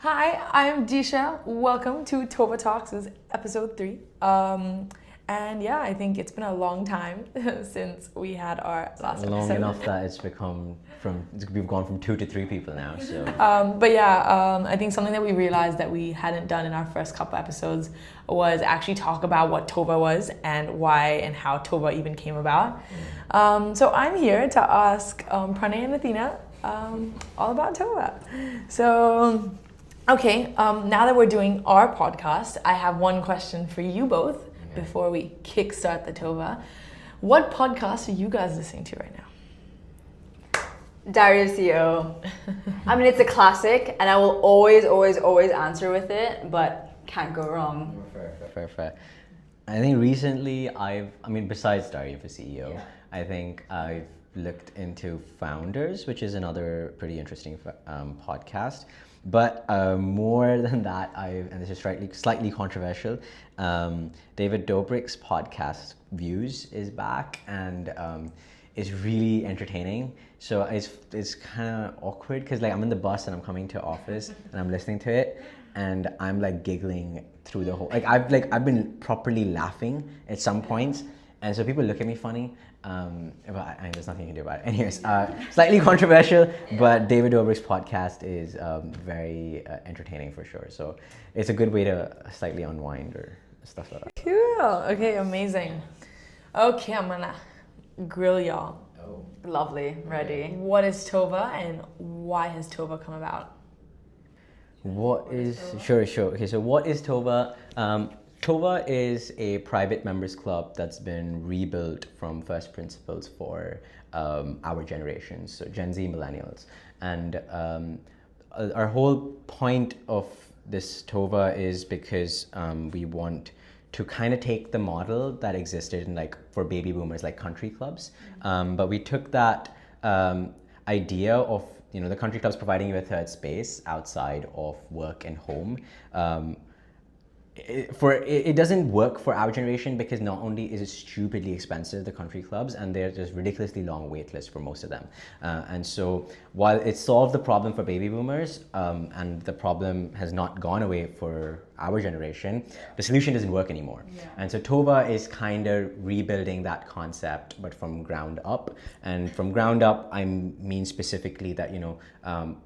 Hi, I'm Disha. Welcome to Tova Talks. This is episode 3. And yeah, I think it's been a long time since we had our last Long episode. enough that we've gone from 2 to 3 people now. So I think something that we realized that we hadn't done in our first couple episodes was actually talk about what Tova was and why and how Tova even came about. So I'm here to ask Pranay and Athena all about Tova. So, okay, now that we're doing our podcast, I have one question for you both before we kickstart the Tova. What podcast are you guys listening to right now? Diary CEO. I mean, it's a classic, and I will always answer with it, but can't go wrong. fair. I think recently besides Diary of a CEO, I think I've looked into Founders, which is another pretty interesting podcast. But more than that, and this is slightly controversial, David Dobrik's podcast Views is back and is really entertaining. So it's kind of awkward because I'm in the bus and I'm coming to office and I'm listening to it and I'm giggling through the whole. I've been properly laughing at some points, and so people look at me funny. But there's nothing you can do about it. Anyways, slightly controversial, but David Dobrik's podcast is very entertaining for sure. So it's a good way to slightly unwind or stuff like that. Cool. Okay, amazing. Okay, I'm gonna grill y'all. Oh. Lovely, ready. What is Tova and why has Tova come about? Sure. Okay, so what is Tova? Tova is a private members club that's been rebuilt from first principles for our generation, so Gen Z millennials. And our whole point of this Tova is because we want to kind of take the model that existed in for baby boomers, like country clubs. But we took that idea of the country clubs providing you a third space outside of work and home. It doesn't work for our generation because not only is it stupidly expensive, the country clubs, and there's just ridiculously long wait lists for most of them. And so while it solved the problem for baby boomers, and the problem has not gone away for our generation, the solution doesn't work anymore. Yeah. And so Tova is kind of rebuilding that concept, but from ground up. And from ground up, I mean specifically that,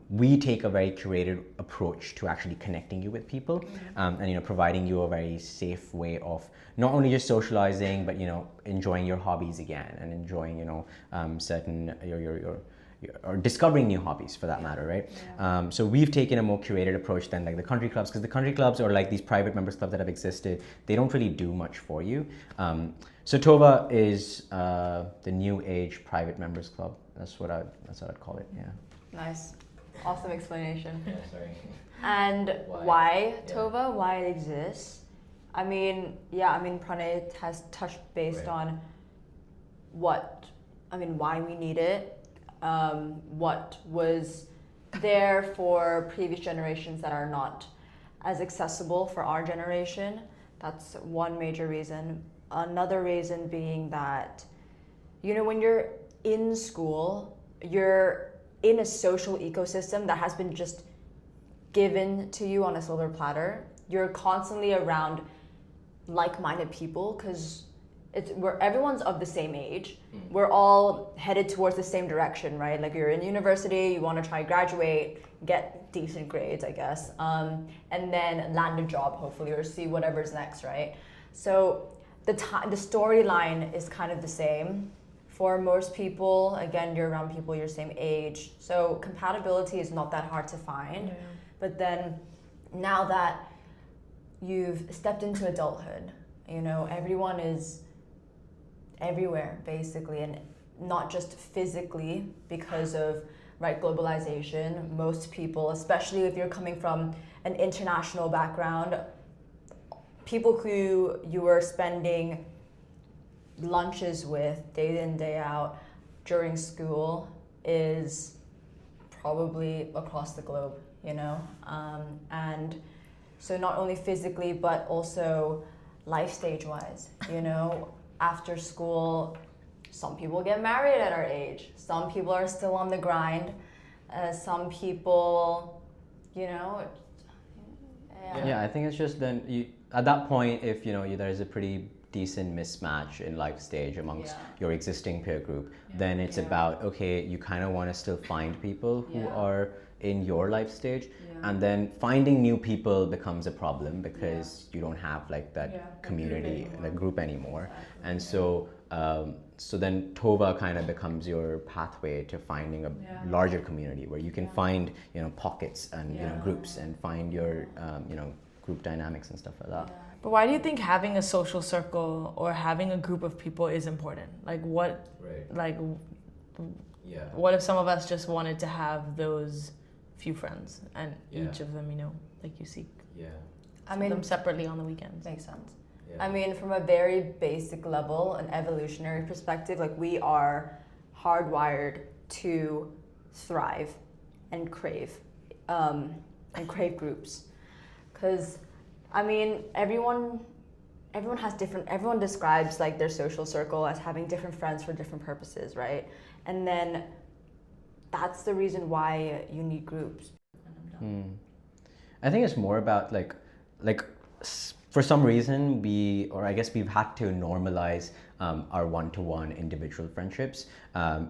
we take a very curated approach to actually connecting you with people, and, providing you a very safe way of not only just socializing, but, enjoying your hobbies again and enjoying, certain, or discovering new hobbies for that matter, right? Yeah. So we've taken a more curated approach than the country clubs, because the country clubs or these private members clubs that have existed, they don't really do much for you. So Tova is the new age private members club. That's what I'd call it. Yeah. Nice, awesome explanation. Yeah, sorry. And why Tova? Why it exists? Pranay has touched based on why we need it. What was there for previous generations that are not as accessible for our generation. That's one major reason. Another reason being that, when you're in school, you're in a social ecosystem that has been just given to you on a silver platter. You're constantly around like-minded people because everyone's of the same age. We're all headed towards the same direction, right? You're in university, you want to try graduate, get decent grades, I guess, and then land a job hopefully, or see whatever's next, right? So the storyline is kind of the same for most people. Again, you're around people your same age, so compatibility is not that hard to find. Yeah. But then now that you've stepped into adulthood, everyone is everywhere basically, and not just physically because of globalization. Most people, especially if you're coming from an international background, people who you were spending lunches with day in day out during school is probably across the globe, and so not only physically but also life stage wise, after school, some people get married at our age. Some people are still on the grind. Some people, Yeah, I think it's just then you at that point, if there is a pretty decent mismatch in life stage amongst your existing peer group, then it's about, okay, you kind of want to still find people who are in your life stage, and then finding new people becomes a problem because you don't have like that community, like group anymore. And so so then Tova kind of becomes your pathway to finding a larger community where you can find pockets and groups and find your group dynamics and stuff like that. But why do you think having a social circle or having a group of people is important? Like what what if some of us just wanted to have those few friends and each of them, like you seek them separately on the weekends? Makes sense. I mean, from a very basic level, an evolutionary perspective, like we are hardwired to thrive and crave groups. Because, I mean, everyone describes like their social circle as having different friends for different purposes, right? And then that's the reason why you need groups. I think it's more about like for some reason we've had to normalize our one-to-one individual friendships.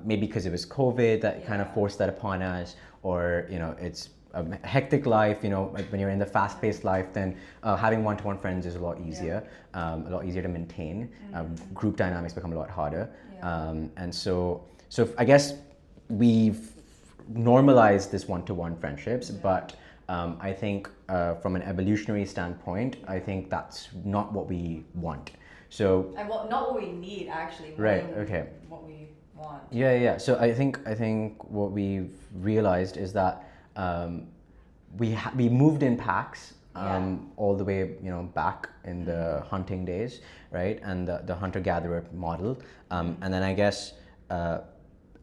Maybe because it was COVID that kind of forced that upon us, or it's a hectic life. Like when you're in the fast-paced life, then having one-to-one friends is a lot easier, to maintain. Group dynamics become a lot harder, and so I guess we've normalized this one-to-one friendships, but I think from an evolutionary standpoint, I think that's not what we want. So not what we need actually. Right. Okay. What we want. Yeah. So I think what we've realized is that we moved in packs all the way back in the hunting days, right, and the hunter-gatherer model, and then I guess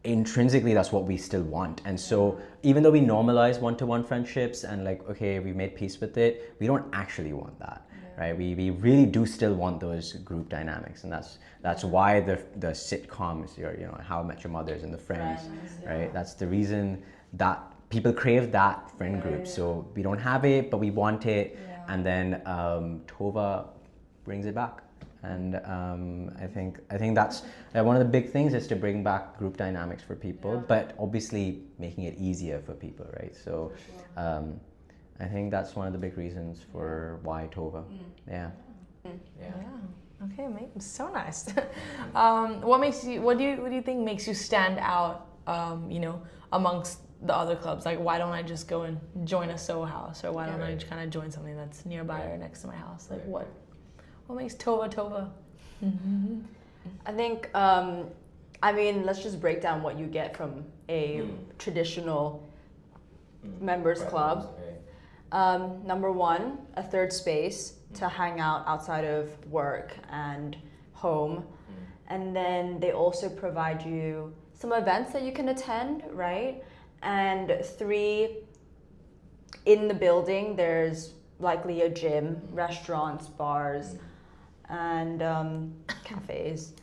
intrinsically that's what we still want. And so even though we normalize one-to-one friendships and like, okay, we made peace with it, we don't actually want that, right? We really do still want those group dynamics, and that's why the sitcoms, How I Met Your Mothers and the Friends, right? That's the reason that people crave that friend group. So we don't have it, but we want it, and then Tova brings it back. And I think that's one of the big things is to bring back group dynamics for people, but obviously making it easier for people, right? So I think that's one of the big reasons for why Tova. Yeah. Okay, so nice. What do you think makes you stand out, amongst the other clubs? Like, why don't I just go and join a Soho House, or why don't I just kind of join something that's nearby or next to my house? Like, what makes Tova? I think, let's just break down what you get from a traditional members club. Number one, a third space to hang out outside of work and home. And then they also provide you some events that you can attend, right? And 3, in the building, there's likely a gym, restaurants, bars, and cafes.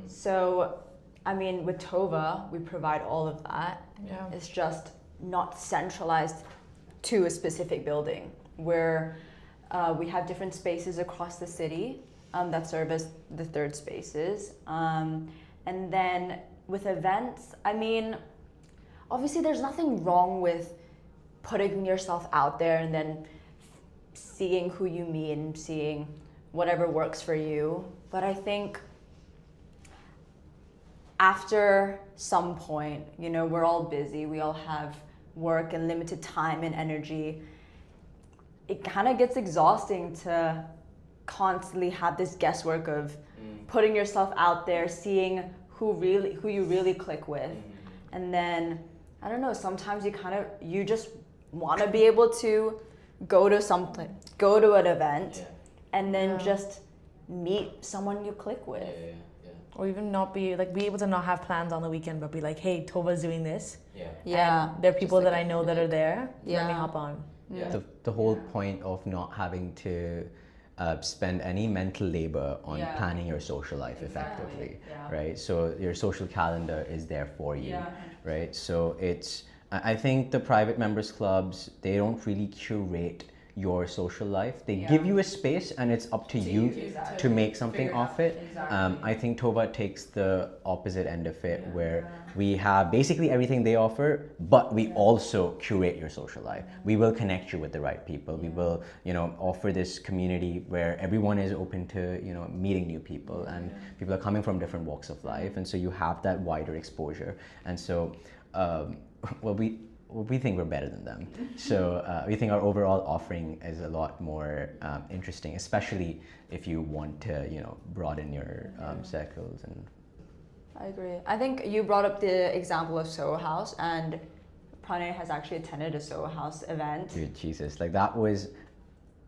So, with Tova, we provide all of that. It's just not centralized to a specific building, where we have different spaces across the city that serve as the third spaces. And then with events, obviously there's nothing wrong with putting yourself out there and then seeing who you meet and seeing whatever works for you. But I think after some point, we're all busy, we all have work and limited time and energy. It kind of gets exhausting to constantly have this guesswork of putting yourself out there, seeing who you really click with. And then, I don't know, sometimes you just want to be able to go to an event and then just meet someone you click with. Or even be able to not have plans on the weekend, but be like, hey, Tova's doing this. Yeah. And there are people that I know that are there. Let me hop on. The whole point of not having to spend any mental labor on planning your social life effectively, right? So your social calendar is there for you, right? So I think the private members clubs, they don't really curate your social life. They give you a space, and it's up to you to make something of it. I think Tova takes the opposite end of it, where we have basically everything they offer, but we also curate your social life. We will connect you with the right people. We will, offer this community where everyone is open to, meeting new people, and people are coming from different walks of life, and so you have that wider exposure. And so, we think we're better than them. So we think our overall offering is a lot more interesting, especially if you want to, broaden your circles. And I agree. I think you brought up the example of Soho House, and Pranay has actually attended a Soho House event. Dude, Jesus, like that was,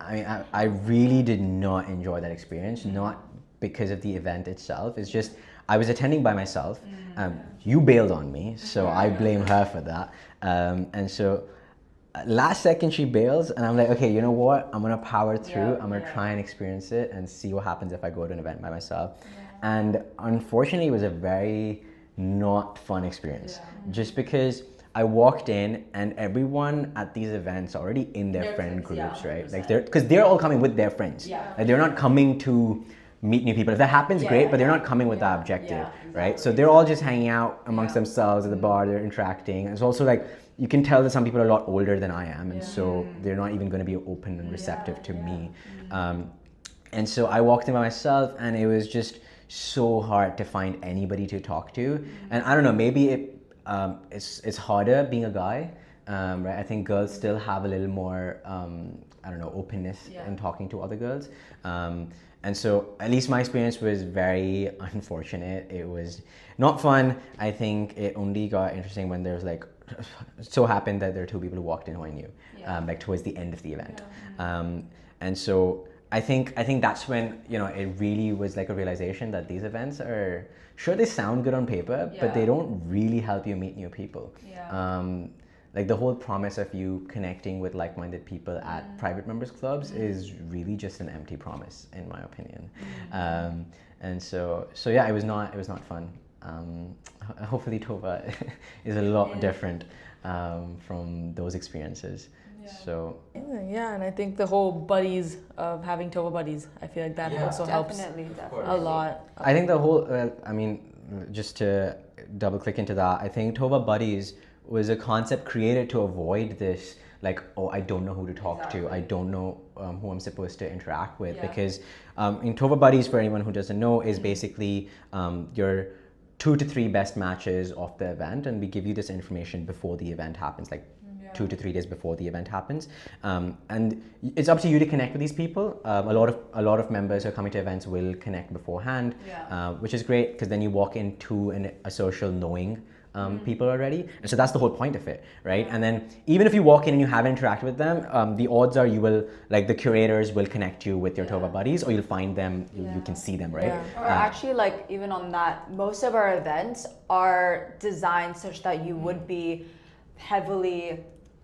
I really did not enjoy that experience, not because of the event itself. It's just, I was attending by myself. You bailed on me, so I blame her for that. And so last second she bails, and I'm like, okay, you know what? I'm gonna power through. I'm gonna try and experience it and see what happens if I go to an event by myself. And unfortunately, it was a very not fun experience, just because I walked in and everyone at these events are already in their friend groups, right? Like because they're all coming with their friends. Like they're not coming to meet new people. If that happens, great, but they're not coming with that objective, right? So they're all just hanging out amongst themselves at the bar, they're interacting. It's also like, you can tell that some people are a lot older than I am, and so they're not even gonna be open and receptive to me. And so I walked in by myself, and it was just so hard to find anybody to talk to. And I don't know, maybe it's harder being a guy, right? I think girls still have a little more, openness in talking to other girls. And so at least my experience was very unfortunate. It was not fun. I think it only got interesting when there was like, it so happened that there were two people who walked in who I knew, like towards the end of the event. And so I think that's when, it really was like a realization that these events are, sure, they sound good on paper, but they don't really help you meet new people. Like the whole promise of you connecting with like-minded people at private members clubs is really just an empty promise, in my opinion. And so yeah, it was not fun. Hopefully Tova is a lot different from those experiences. So yeah, and I think the whole buddies of having Tova buddies, I feel like that also helps a lot. I think the whole, just to double click into that, I think Tova buddies was a concept created to avoid this, like, oh, I don't know who to talk to, I don't know who I'm supposed to interact with, because in Tova buddies, for anyone who doesn't know, is basically your 2 to 3 best matches of the event, and we give you this information before the event happens, like 2 to 3 days before the event happens, and it's up to you to connect with these people. A lot of members who are coming to events will connect beforehand, which is great, because then you walk into a social knowing people already, and so that's the whole point of it, right? And then even if you walk in and you haven't interacted with them, the odds are you will, like, the curators will connect you with your Tova buddies, or you'll find them, you can see them, right? Or actually, like, even on that, most of our events are designed such that you would be heavily,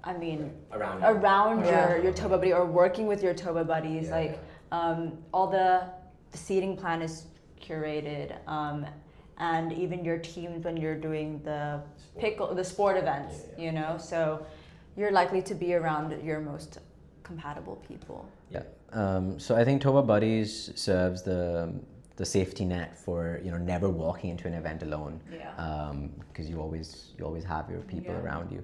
around your Tova buddy, or working with your Tova buddies. Like, all the seating plan is curated, and even your teams when you're doing the sport events, so you're likely to be around your most compatible people. So I think Tova buddies serves the safety net for never walking into an event alone, because you always have your people around you.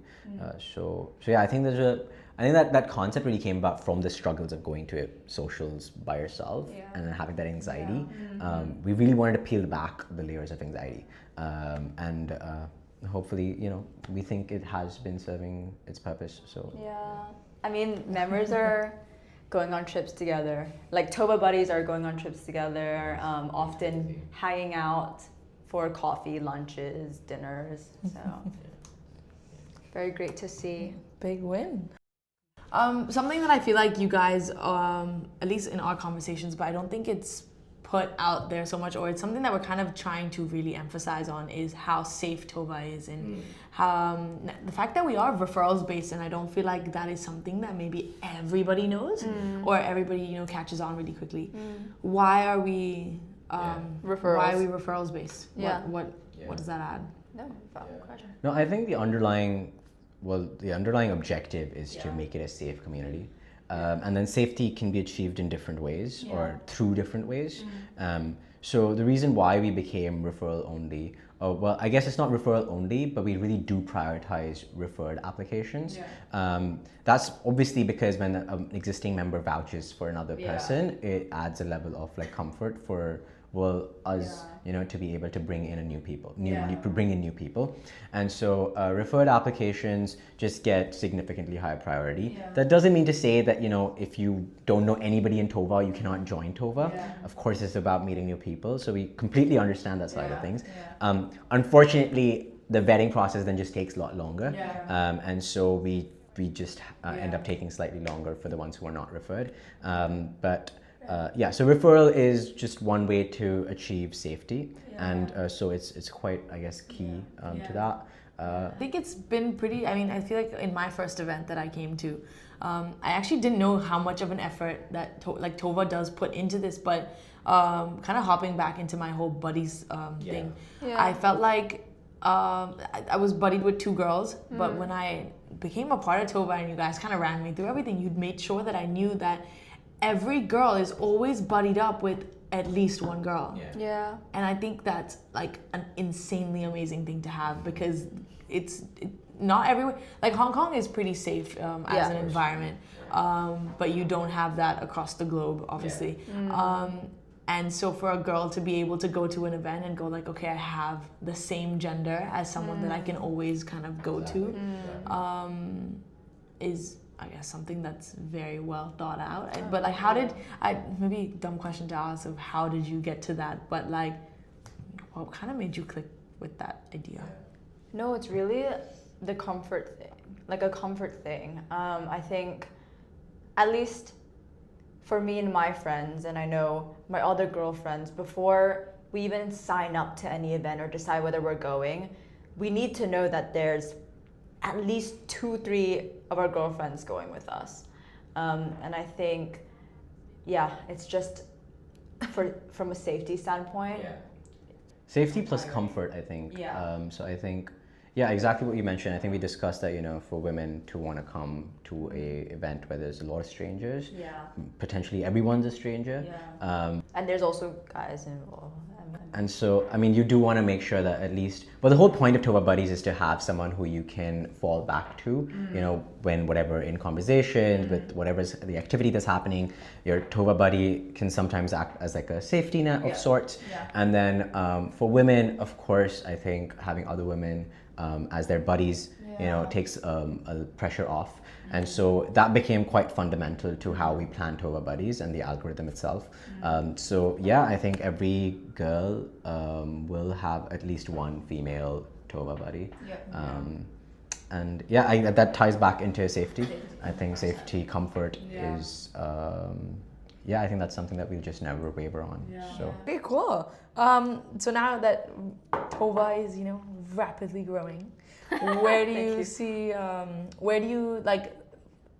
So yeah, I think that concept really came about from the struggles of going to socials by yourself and then having that anxiety. We really wanted to peel back the layers of anxiety, and hopefully we think it has been serving its purpose. So members are going on trips together. Like, Tova buddies are going on trips together, often hanging out for coffee, lunches, dinners. So very great to see. Big win. Something that I feel like you guys, at least in our conversations, but I don't think it's put out there so much, or it's something that we're kind of trying to really emphasize on, is how safe Tova is, and how the fact that we are referrals based, and I don't feel like that is something that maybe everybody knows or everybody catches on really quickly. Why are we referrals? Why are we referrals based? What does that add? No, valid question. No, I think the underlying objective is to make it a safe community. And then safety can be achieved in different ways or through different ways. So the reason why we became referral only, well, I guess it's not referral only, but we really do prioritize referred applications. That's obviously because when an existing member vouches for another person, it adds a level of like comfort for us, to be able to bring in new people. And so referred applications just get significantly higher priority. That doesn't mean to say that, if you don't know anybody in Tova, you cannot join Tova. Of course, it's about meeting new people. So we completely understand that side of things. Unfortunately, the vetting process then just takes a lot longer. And so we just end up taking slightly longer for the ones who are not referred. So referral is just one way to achieve safety, and so it's quite, I guess, key to that. I think it's been pretty. I feel like in my first event that I came to, I actually didn't know how much of an effort that Tova does put into this, but kind of hopping back into my whole buddies thing, I felt like I was buddied with two girls, but when I became a part of Tova and you guys kind of ran me through everything, you'd made sure that I knew that every girl is always buddied up with at least one girl. And I think that's like an insanely amazing thing to have, because it's not everywhere. Like Hong Kong is pretty safe as an environment, but you don't have that across the globe, obviously. And so for a girl to be able to go to an event and go like, okay, I have the same gender as someone that I can always kind of go to, is, I guess, something that's very well thought out. But like, maybe dumb question to ask of how did you get to that? But like, what kind of made you click with that idea? No, it's really the comfort thing, like a comfort thing. I think, at least for me and my friends, and I know my other girlfriends, before we even sign up to any event or decide whether we're going, we need to know that there's at least 2-3 of our girlfriends going with us. And I think, it's just from a safety standpoint. Safety plus comfort, I think. So I think, exactly what you mentioned. I think we discussed that, for women to want to come to a event where there's a lot of strangers, potentially everyone's a stranger. And there's also guys involved. And so, you do want to make sure that at least, the whole point of Tova Buddies is to have someone who you can fall back to, when whatever in conversations, with whatever's the activity that's happening, your Tova Buddy can sometimes act as like a safety net of sorts. And then for women, of course, I think having other women as their buddies, takes a pressure off. And so that became quite fundamental to how we plan Tova Buddies and the algorithm itself. I think every girl will have at least one female Tova Buddy. And that ties back into safety. I think safety, comfort is, I think that's something that we'll just never waver on. So. Okay, cool. So now that Tova is, rapidly growing, where do you see,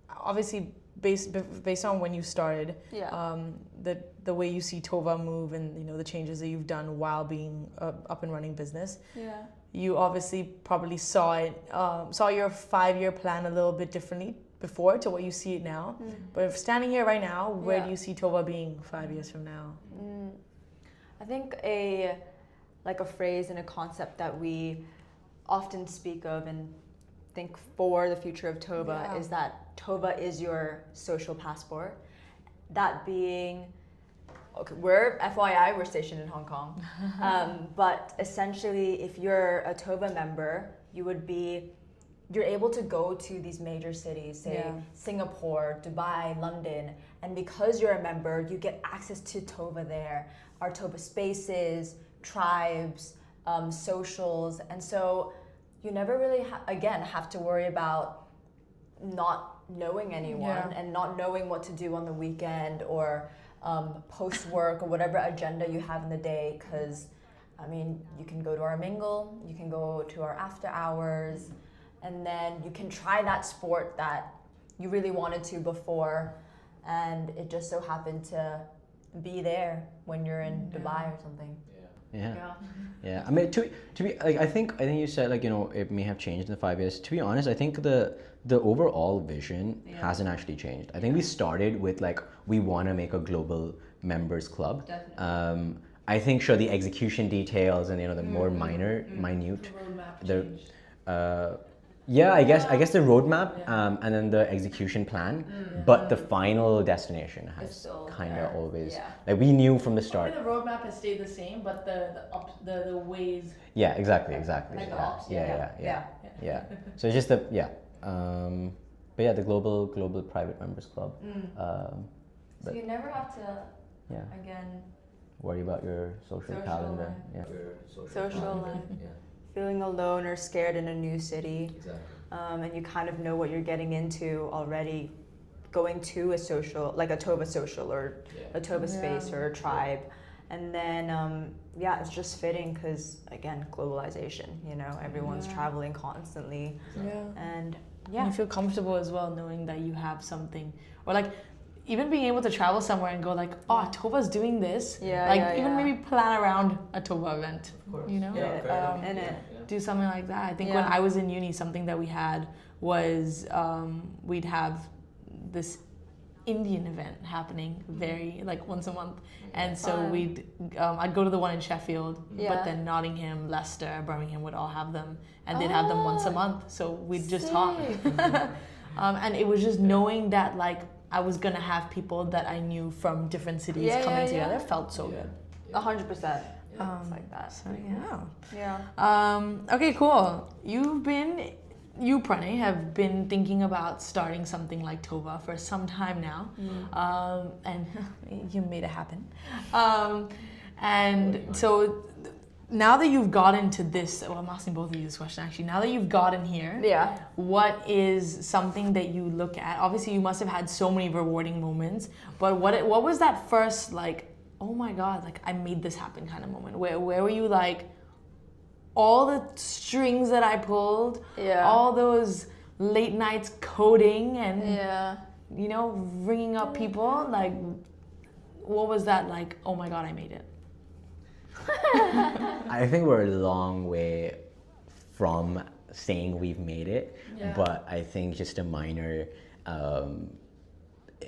obviously based on when you started, the way you see Tova move and, the changes that you've done while being up and running business, you obviously probably saw your 5-year plan a little bit differently before to what you see it now. But if standing here right now, where do you see Tova being 5 years from now? I think a phrase and a concept that we often speak of and think for the future of Tova is that Tova is your social passport. That being, we're stationed in Hong Kong, but essentially if you're a Tova member, you're able to go to these major cities, say Singapore, Dubai, London, and because you're a member, you get access to Tova there, our Tova spaces, tribes, socials, and so you never really, have to worry about not knowing anyone and not knowing what to do on the weekend or post-work or whatever agenda you have in the day, because, you can go to our mingle, you can go to our after hours, and then you can try that sport that you really wanted to before, and it just so happened to be there when you're in Dubai or something. Yeah. I mean, to be like, I think you said like, you know, it may have changed in the 5 years. To be honest, I think the overall vision hasn't actually changed. I think we started with like, we want to make a global members club. Definitely. I think sure the execution details and, you know, the more minute the yeah, I guess the roadmap and then the execution plan, but the final destination has kind of always like we knew from the start. The roadmap has stayed the same, but the ways. Yeah, exactly. Like the ops. Yeah. So it's just but yeah, the global private members club. So you never have to again worry about your social calendar. Life. Social life. Feeling alone or scared in a new city. Exactly. And you kind of know what you're getting into already going to a social, like a Tova social or a Tova space or a tribe. And then, it's just fitting because, again, globalization, you know, everyone's traveling constantly. And you feel comfortable as well knowing that you have something. Or like, even being able to travel somewhere and go like, oh, Tova's doing this. Even maybe plan around a Tova event, you know? Do something like that. I think when I was in uni, something that we had was we'd have this Indian event happening like once a month. And so I'd go to the one in Sheffield, but then Nottingham, Leicester, Birmingham would all have them. And they'd have them once a month. So we'd just talk. And it was just knowing that like, I was gonna have people that I knew from different cities coming together. Felt so good. 100%. It's like that. So okay, cool. You, Pranay, have been thinking about starting something like Tova for some time now, and you made it happen. And so now that you've gotten to this, I'm asking both of you this question actually. Now that you've gotten here, what is something that you look at? Obviously, you must have had so many rewarding moments, but what was that first like, oh my God, like I made this happen kind of moment? Where were you like, all the strings that I pulled, all those late nights coding and you know, ringing up people, like what was that like, oh my God, I made it? I think we're a long way from saying we've made it, but I think just a minor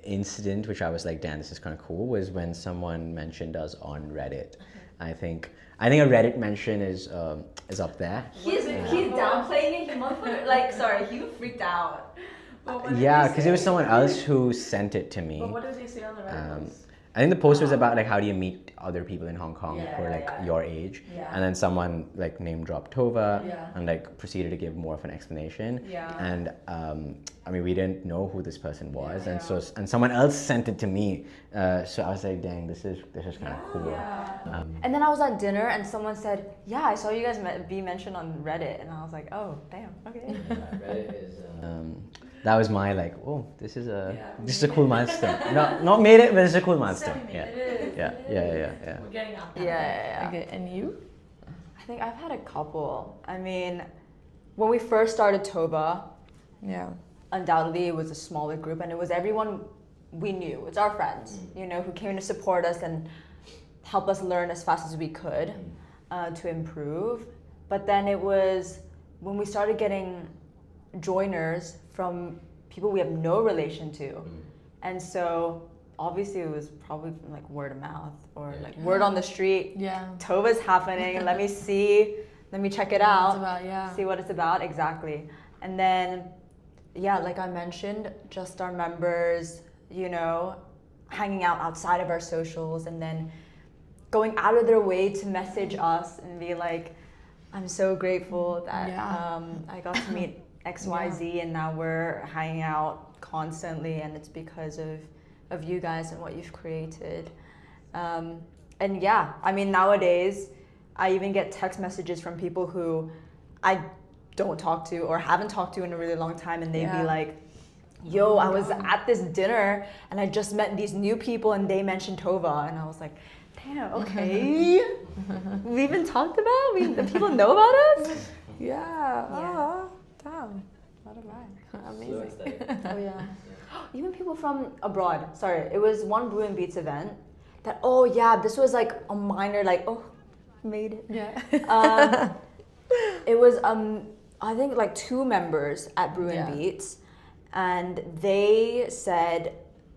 incident which I was like, damn, this is kind of cool, was when someone mentioned us on Reddit. I think a Reddit mention is up there. He's downplaying it. He freaked out. Yeah, because it was someone else who sent it to me. But what did they say on the Reddit? I think the post was about like how do you meet other people in Hong Kong who are like your age, and then someone like name dropped Tova and like proceeded to give more of an explanation. And I mean, we didn't know who this person was, and someone else sent it to me. So I was like, dang, this is kind of cool. And then I was at dinner and someone said, yeah, I saw you guys be mentioned on Reddit, and I was like, oh, damn, okay. Reddit is. That was my like, oh, this is a cool milestone. Not made it, but it's a cool milestone. Yeah. We're getting out there. Okay, and you? I think I've had a couple. I mean, when we first started Tova, undoubtedly it was a smaller group, and it was everyone we knew. It's our friends, you know, who came to support us and help us learn as fast as we could to improve. But then it was when we started getting joiners from people we have no relation to, and so obviously it was probably like word of mouth or like word on the street. Tova's happening. Let me check it out. See what it's about exactly. And then like I mentioned, just our members, you know, hanging out outside of our socials, and then going out of their way to message us and be like, I'm so grateful that I got to meet XYZ, and now we're hanging out constantly, and it's because of you guys and what you've created. I mean, nowadays I even get text messages from people who I don't talk to or haven't talked to in a really long time, and they'd be like, yo, I was at this dinner and I just met these new people and they mentioned Tova, and I was like, damn, okay. We've been talked about? The people know about us? Damn. What a lie. Amazing. Oh yeah. Even people from abroad. Sorry, it was one Brew and Beats event that, this was like a minor, like, made it. Yeah. It was I think like 2 members at Brew and Yeah. Beats, and they said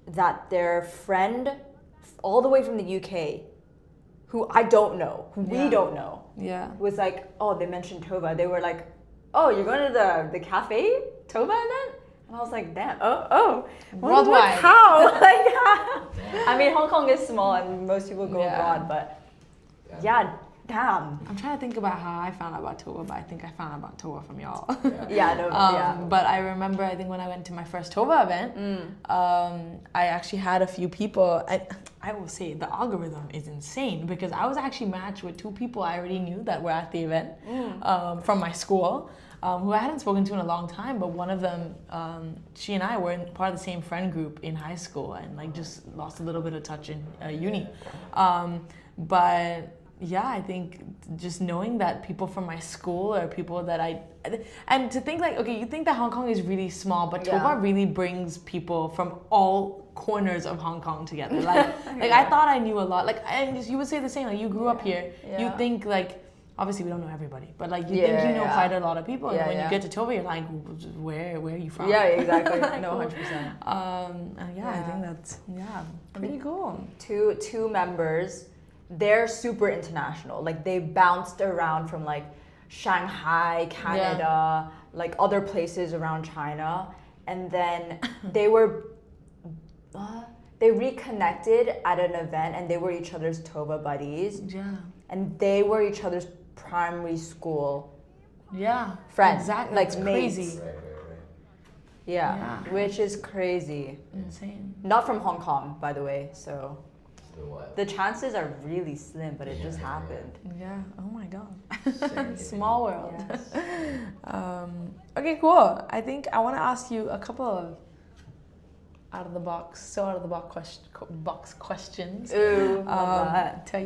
that their friend all the way from the UK, who I don't know, who we Yeah. don't know, Yeah. was like, oh, they mentioned Tova. They were like, oh, you're going to the cafe Tova event? And I was like, damn, oh. Worldwide. How? Like, I mean, Hong Kong is small and most people go Yeah. abroad, but yeah, damn. I'm trying to think about how I found out about Tova, but I think I found out about Tova from y'all. Yeah, no, yeah. But I remember, I think when I went to my first Tova event, I actually had a few people. I will say the algorithm is insane because I was actually matched with 2 people I already knew that were at the event from my school, who I hadn't spoken to in a long time. But one of them, she and I were in part of the same friend group in high school, and like just lost a little bit of touch in uni. But yeah, I think just knowing that people from my school or people that and to think like, okay, you think that Hong Kong is really small, but Yeah. Tova really brings people from all corners of Hong Kong together. Like I thought I knew a lot. Like, and you would say the same. Like you grew up here, you Yeah. think like, obviously we don't know everybody, but like you Yeah, think you know yeah. quite a lot of people. Yeah, and when yeah. you get to Tova, you're like, where are you from? Yeah, exactly. No, Cool. 100%. And yeah, I think that's pretty cool. Two members, they're super international. Like they bounced around from like Shanghai, Canada, like other places around China, and then they reconnected at an event, and they were each other's Tova buddies, Yeah. and they were each other's primary school Yeah. friends, Exactly. like It's mates. crazy. Yeah, Yeah. which is crazy. Insane. Not from Hong Kong, by the way. So The what? the chances are really slim, but it just happened. Yeah. Oh my god. Serendipity. Small world. Yes. Okay, cool. I think I want to ask you a couple of out of the box questions. Ooh, love that. To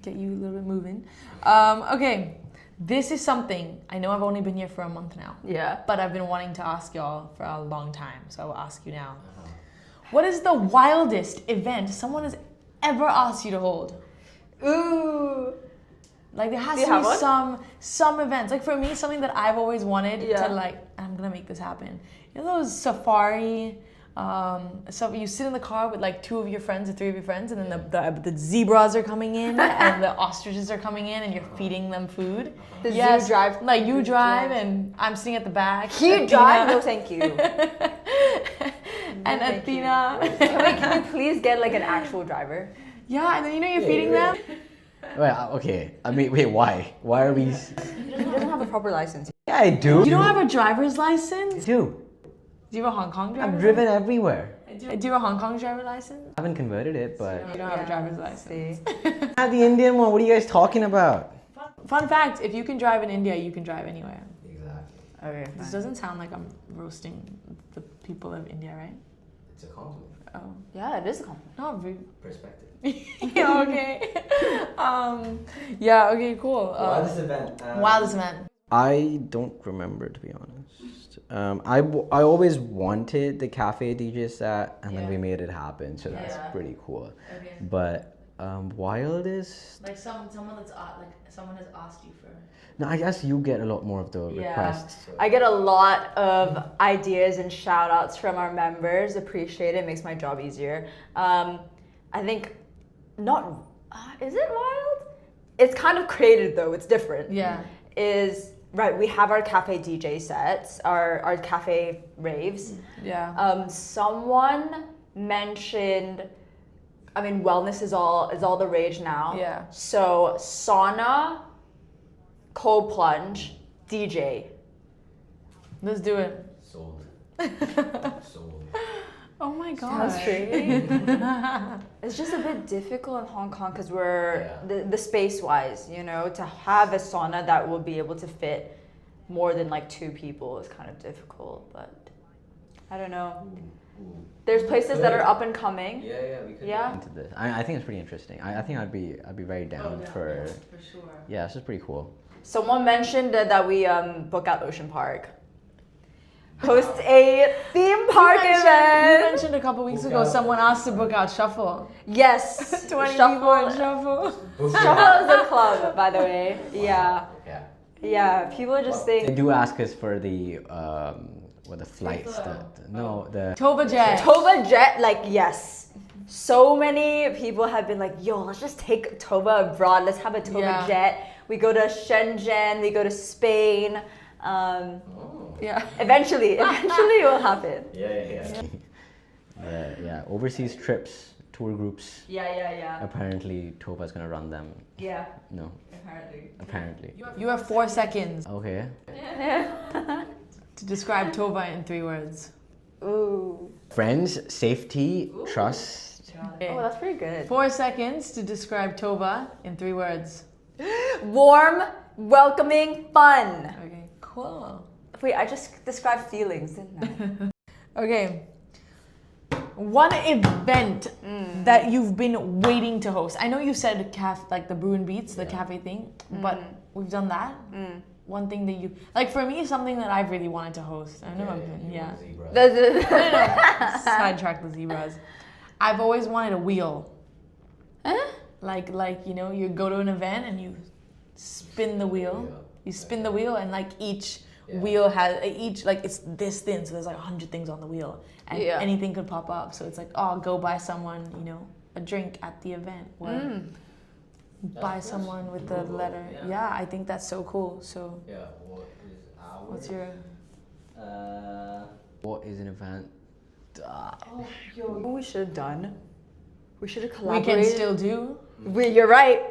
get you a little bit moving. Okay, this is something I know I've only been here for a month now, Yeah. but I've been wanting to ask y'all for a long time, so I will ask you now. What is the wildest event someone has ever asked you to hold? Ooh. Like there has Do you to have be one? some events. Like for me, something that I've always wanted Yeah. to like, I'm gonna make this happen. You know those safari. So you sit in the car with like 2 of your friends or 3 of your friends, and then the zebras are coming in and the ostriches are coming in, and you're feeding them food. The zoo drive. Like you drive, and I'm sitting at the back. He Athena- drive? No, thank you. And thank you. Athena. Can we please get like an actual driver? Yeah, and then you're feeding them. Wait, okay. I mean, wait, why? Why are we? He doesn't have a proper license. Yeah, I do. You don't have a driver's license? I do. Do you have a Hong Kong driver's I've driven everywhere. license? Do you have a Hong Kong driver's license? I haven't converted it, but You don't have a driver's license. See? I have the Indian one. What are you guys talking about? Fun fact, if you can drive in India, you can drive anywhere. Exactly. Okay, This doesn't sound like I'm roasting the people of India, right? It's a compliment. Oh. Yeah, it is a compliment. Not rude. Perspective. Yeah, okay. Yeah, okay, cool. event? Wildest event. I don't remember, to be honest. I always wanted the cafe DJ set, and then Yeah. we made it happen, so that's Yeah. pretty cool. Okay. But wildest? Like someone that's like someone has asked you for. No, I guess you get a lot more of the Yeah. requests. I get a lot of ideas and shout outs from our members. Appreciate it. Makes my job easier. I think not. Is it wild? It's kind of creative though. It's different. Yeah. Is right. We have our cafe DJ sets, our cafe raves. Yeah. Someone mentioned. I mean, wellness is all the rage now. Yeah. So sauna, cold plunge, DJ. Let's do it. Sold. Sold. Oh my god. Sounds great. It's just a bit difficult in Hong Kong because we're the space wise, you know, to have a sauna that will be able to fit more than like 2 people is kind of difficult. But I don't know. There's places that are up and coming. Yeah, we could Yeah. get into this. I think it's pretty interesting. I think I'd be very down for. For sure. Yeah, this is pretty cool. Someone mentioned that we book out Ocean Park. host a theme park You event. mentioned a couple weeks ago someone asked to book out Shuffle. Yes, 20 Shuffle. people in Shuffle. Shuffle is a club, by the way. Yeah. Okay. Yeah, people just They think do ask us for the flights. The Tova Jet. Tova Jet, like yes. So many people have been like, yo, let's just take Tova abroad. Let's have a Tova Jet. We go to Shenzhen, we go to Spain. Yeah. Eventually it will happen. yeah, overseas trips, tour groups. Yeah. Apparently, Tova's gonna run them. Yeah, No, apparently. You have 4 seconds Okay. to describe Tova in 3 words. Ooh. Friends, safety, trust. Okay. Oh, that's pretty good. 4 seconds to describe Tova in 3 words. Warm, welcoming, fun. Okay, cool. Wait, I just described feelings, didn't I? Okay. One event that you've been waiting to host. I know you said like the Brew and Beats, the cafe thing, but we've done that. One thing that you like for me, something that I've really wanted to host. I know I've been, no. Sidetrack the zebras. I've always wanted a wheel. Like you go to an event and you spin the wheel. You spin the wheel and like each wheel has like it's this thin, so there's like 100 things on the wheel, and anything could pop up. So it's like, oh, go buy someone a drink at the event, or buy someone with the letter. Yeah, I think that's so cool. So what's your What is an event? What we should have done? We should have we collaborated. can still do You're right.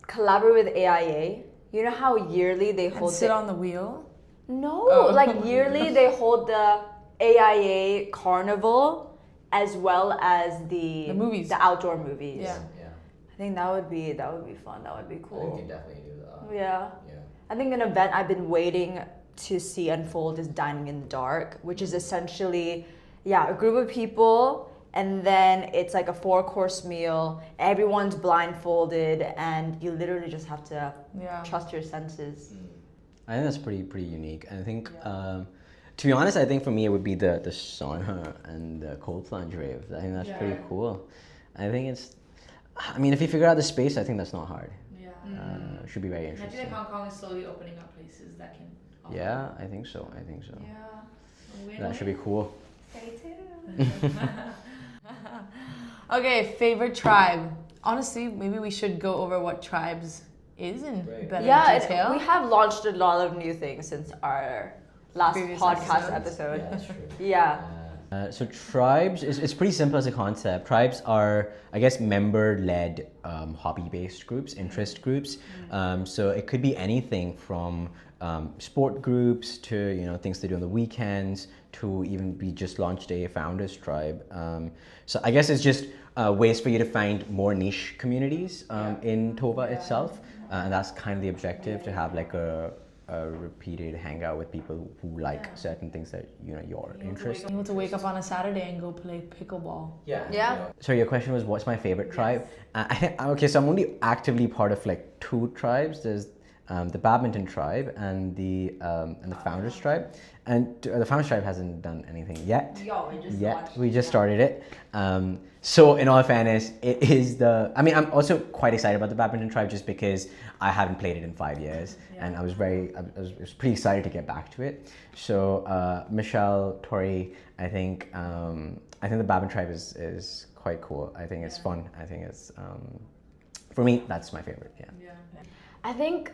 Collaborate with AIA. You know how yearly they and hold sit on the wheel. No, Oh. like yearly they hold the AIA Carnival as well as The movies. the outdoor movies. Yeah. I think that would be fun. That would be cool. definitely do that. Yeah. I think an event I've been waiting to see unfold is Dining in the Dark, which is essentially a group of people, and then it's like a 4-course meal. Everyone's blindfolded and you literally just have to trust your senses. I think that's pretty unique. And I think, to be honest, I think for me it would be the sauna and the cold plunge rave. I think that's pretty cool. I think if you figure out the space, I think that's not hard. Yeah. Should be very I feel interesting. like Hong Kong is slowly opening up places that can. Offer. Yeah, I think so. Yeah. That should be cool. Stay tuned. Okay, favorite tribe. Honestly, maybe we should go over what tribes is in better detail. We have launched a lot of new things since our last Previous podcast episodes. episode. That's true. Yeah. So tribes, it's pretty simple as a concept. Tribes are, I guess, member-led hobby-based groups, interest groups. So it could be anything from sport groups to things to do on the weekends, to even we just launched a founders tribe. So I guess it's just ways for you to find more niche communities in Tova itself, and that's kind of the objective, to have like a repeated hangout with people who like certain things that you're interested. You to wake up on a Saturday and go play pickleball. Yeah. So your question was, what's my favorite tribe? Okay, so I'm only actively part of like 2 tribes. There's the badminton tribe and the founders tribe, and the founders tribe hasn't done anything yet. We just started it. So in all fairness, it is I'm also quite excited about the badminton tribe, just because I haven't played it in 5 years, and I was pretty excited to get back to it. So Michelle, Tori, I think the badminton tribe is quite cool. I think it's fun. I think it's for me, that's my favorite. Yeah. I think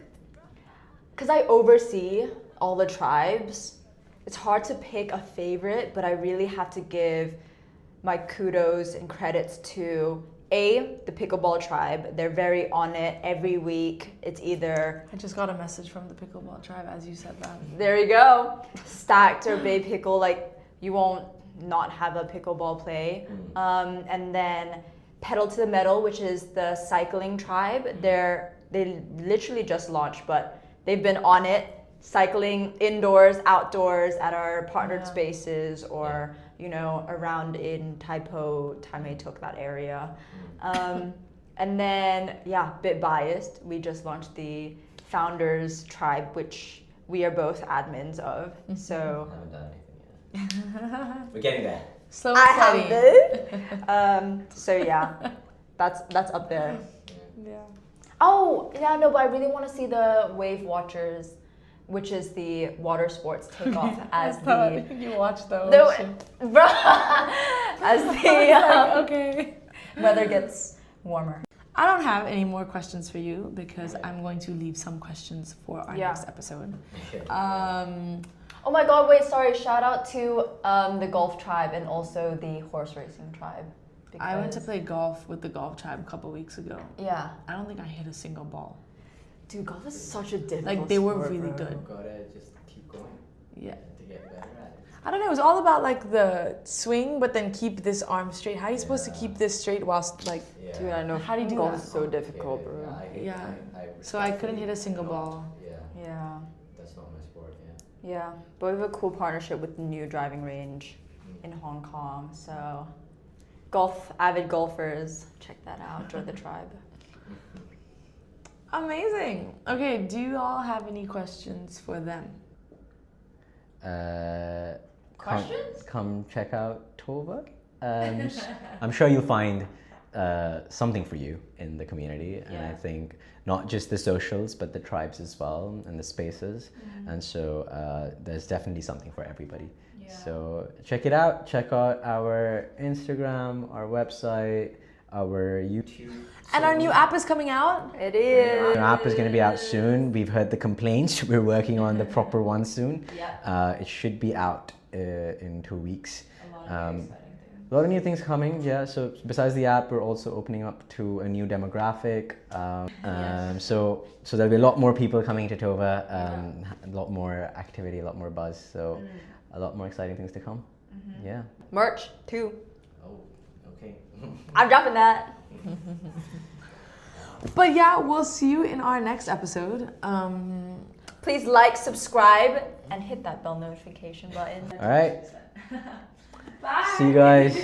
because I oversee all the tribes, it's hard to pick a favorite, but I really have to give my kudos and credits to the pickleball tribe. They're very on it every week. It's either I just got a message from the pickleball tribe as you said that. there you go, stacked or bay pickle, like you won't not have a pickleball play. And then pedal to the metal, which is the cycling tribe. They literally just launched, but they've been on it, cycling indoors, outdoors, at our partnered spaces, or around in Taipo, Taimei, that area. And then, bit biased, we just launched the Founders Tribe, which we are both admins of. So I haven't done anything We're getting there. Slow and steady. So yeah, that's up there. Yeah. Oh yeah, no, but I really want to see the Wave Watchers, which is the water sports takeoff as the You watch those. bro, as the Okay. weather gets warmer. I don't have any more questions for you because I'm going to leave some questions for our Yeah. next episode. Oh my god, wait, sorry. Shout out to the golf tribe and also the horse racing tribe. I went to because- play golf with the golf tribe a couple weeks ago. Yeah. I don't think I hit a single ball. Dude, golf is such a difficult Like they were sport, really bro. good. Gotta just keep going Yeah. to get better at it. I don't know. It was all about like the swing, but then keep this arm straight. How are you supposed to keep this straight whilst like? Yeah. Dude, I know. How do you do golf that? is so difficult, bro. Yeah. So I couldn't hit a single ball. Yeah, Yeah. that's not my sport. Yeah. Yeah. But we have a cool partnership with the new driving range in Hong Kong. So, avid golfers, check that out. Join the tribe. Amazing. Okay. Do you all have any questions for them? Questions? Come check out Tova. I'm sure you'll find something for you in the community, and I Yeah. think not just the socials, but the tribes as well, and the spaces. And so there's definitely something for everybody. So check it out. Check out our Instagram, our website, our YouTube. And our new app is coming out. It is. Our app is going to be out soon. We've heard the complaints. We're working on the proper one soon. It should be out in 2 weeks. A lot of new things coming, yeah. So besides the app, we're also opening up to a new demographic. So there'll be a lot more people coming to Tova, a lot more activity, a lot more buzz. So a lot more exciting things to come. Yeah. Merch, too. Oh, okay. I'm dropping that. But yeah, we'll see you in our next episode. Please like, subscribe, and hit that bell notification button. All right. Bye. See you guys.